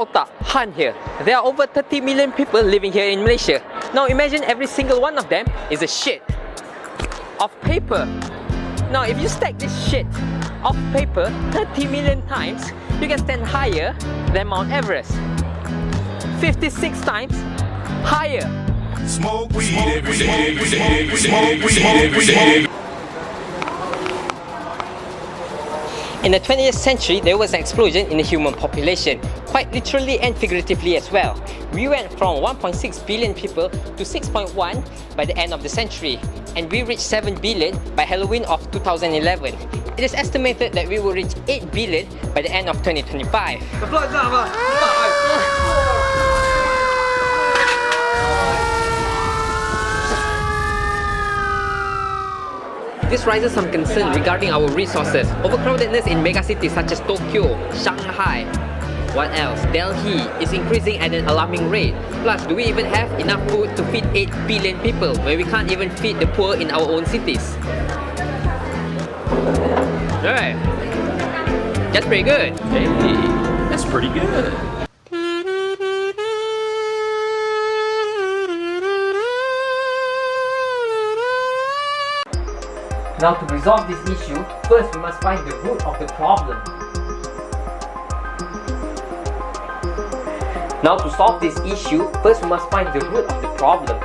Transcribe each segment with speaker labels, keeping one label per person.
Speaker 1: otak, Han here. There are over 30 million people living here in Malaysia. Now imagine every single one of them is a shit of paper. Now if you stack this shit of paper 30 million times, you can stand higher than Mount Everest. 56 times higher.
Speaker 2: Smoke weed every day. Smoke weed every day.
Speaker 1: In the 20th century, there was an explosion in the human population, quite literally and figuratively as well. We went from 1.6 billion people to 6.1 by the end of the century, and we reached 7 billion by Halloween of 2011. It is estimated that we will reach 8 billion by the end of 2025. This raises some concern regarding our resources. Overcrowdedness in megacities such as Tokyo, Shanghai, what else? Delhi is increasing at an alarming rate. Plus, do we even have enough food to feed 8 billion people when we can't even feed the poor in our own cities? Alright, that's pretty good.
Speaker 3: Hey, that's pretty good.
Speaker 1: Now to resolve this issue, first we must find the root of the problem. Now to solve this issue, first we must find the root of the problem.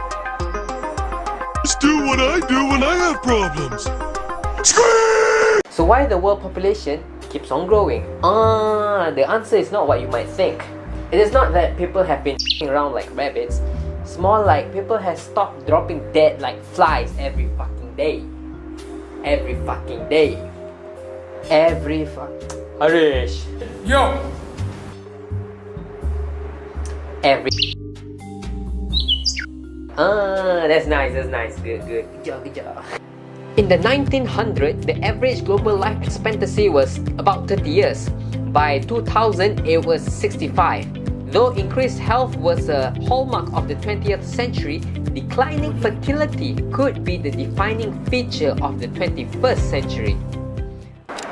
Speaker 2: Just do what I do when I have problems.
Speaker 1: So why the world population keeps on growing? The answer is not what you might think. It is not that people have been around like rabbits. It's more like people have stopped dropping dead like flies every fucking day. Every fucking day. Harish.
Speaker 3: Yo!
Speaker 1: Every. That's nice. Good job. In the 1900s, the average global life expectancy was about 30 years. By 2000, it was 65. Though increased health was a hallmark of the 20th century, declining fertility could be the defining feature of the 21st century.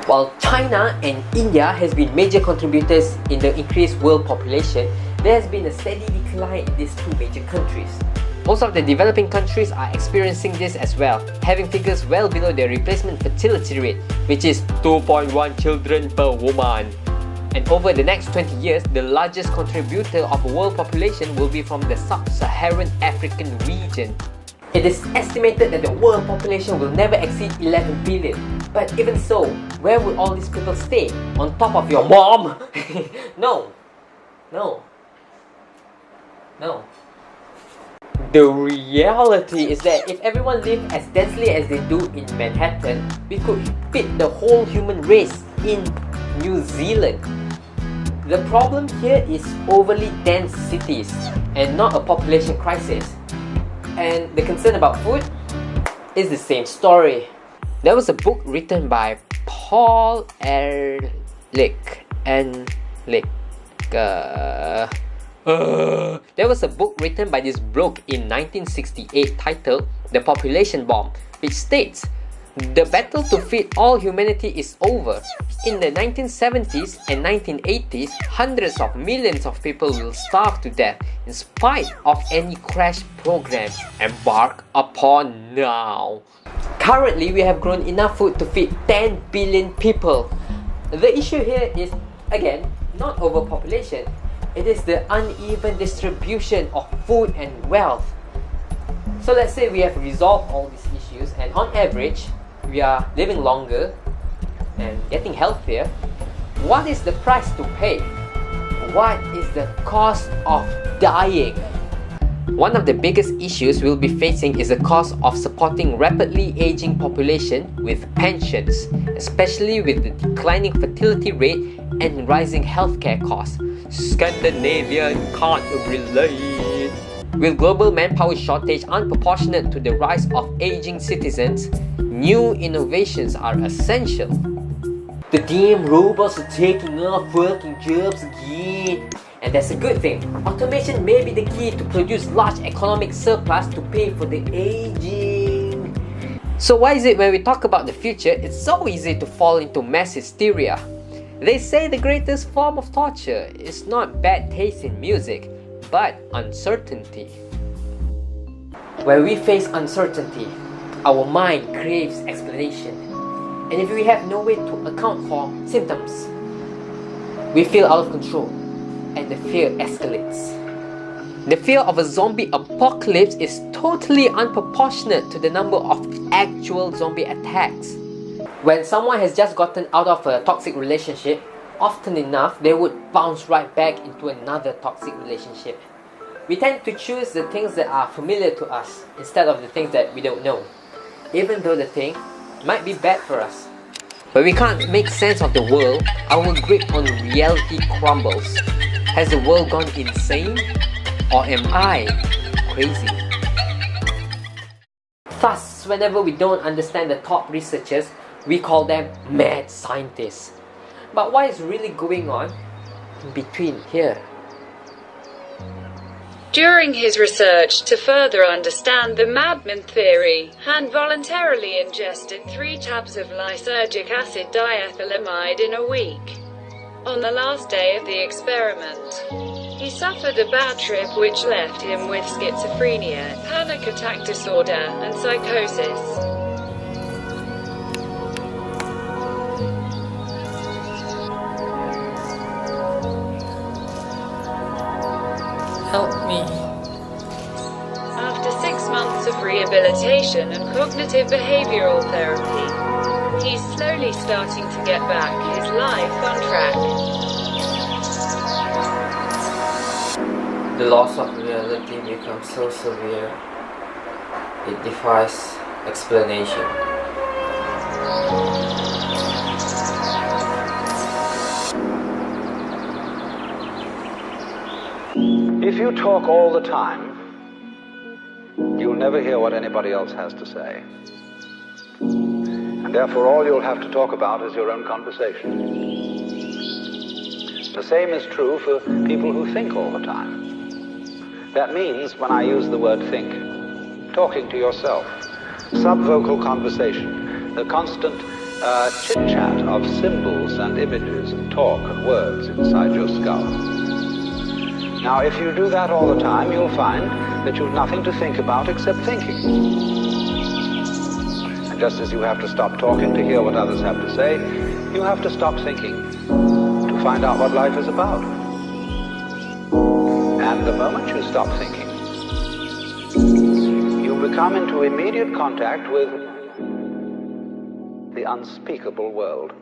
Speaker 1: While China and India has been major contributors in the increased world population, there has been a steady decline in these two major countries. Most of the developing countries are experiencing this as well, having figures well below their replacement fertility rate, which is 2.1 children per woman. And over the next 20 years, the largest contributor of the world population will be from the sub-Saharan African region. It is estimated that the world population will never exceed 11 billion. But even so, where will all these people stay? On top of your mom? No. The reality is that if everyone lived as densely as they do in Manhattan, we could fit the whole human race in New Zealand. The problem here is overly dense cities and not a population crisis. And the concern about food is the same story. There was a book written by Paul Ehrlich. There was a book written by this bloke in 1968 titled The Population Bomb, which states, "The battle to feed all humanity is over. In the 1970s and 1980s, hundreds of millions of people will starve to death in spite of any crash program embarked upon now. Currently, we have grown enough food to feed 10 billion people. The issue here is, again, not overpopulation. It is the uneven distribution of food and wealth. So let's say we have resolved all these issues, and on average, we are living longer and getting healthier. What is the price to pay? What is the cost of dying? One of the biggest issues we'll be facing is the cost of supporting rapidly aging population with pensions, especially with the declining fertility rate and rising healthcare costs. Scandinavian can't relate. With global manpower shortage unproportionate to the rise of aging citizens, new innovations are essential. The damn robots are taking off working jobs again. And that's a good thing. Automation may be the key to produce large economic surplus to pay for the aging. So why is it when we talk about the future, it's so easy to fall into mass hysteria? They say the greatest form of torture is not bad taste in music, but uncertainty. When we face uncertainty, our mind craves explanation. And if we have no way to account for symptoms, we feel out of control and the fear escalates. The fear of a zombie apocalypse is totally unproportionate to the number of actual zombie attacks. When someone has just gotten out of a toxic relationship, often enough they would bounce right back into another toxic relationship. We tend to choose the things that are familiar to us instead of the things that we don't know, even though the thing might be bad for us. When we can't make sense of the world, our grip on reality crumbles. Has the world gone insane? Or am I crazy? Thus, whenever we don't understand the top researchers, we call them mad scientists. But what is really going on in between here?
Speaker 4: During his research to further understand the madman theory, Han voluntarily ingested 3 tabs of lysergic acid diethylamide in a week. On the last day of the experiment, he suffered a bad trip which left him with schizophrenia, panic attack disorder, and psychosis.
Speaker 1: Help me.
Speaker 4: After 6 months of rehabilitation and cognitive behavioral therapy, he's slowly starting to get back his life on track.
Speaker 1: The loss of reality becomes so severe, it defies explanation.
Speaker 5: If you talk all the time, you'll never hear what anybody else has to say. And therefore all you'll have to talk about is your own conversation. The same is true for people who think all the time. That means, when I use the word think, talking to yourself, subvocal conversation, the constant chit-chat of symbols and images and talk and words inside your skull. Now, if you do that all the time, you'll find that you've nothing to think about except thinking. And just as you have to stop talking to hear what others have to say, you have to stop thinking to find out what life is about. And the moment you stop thinking, you become into immediate contact with the unspeakable world.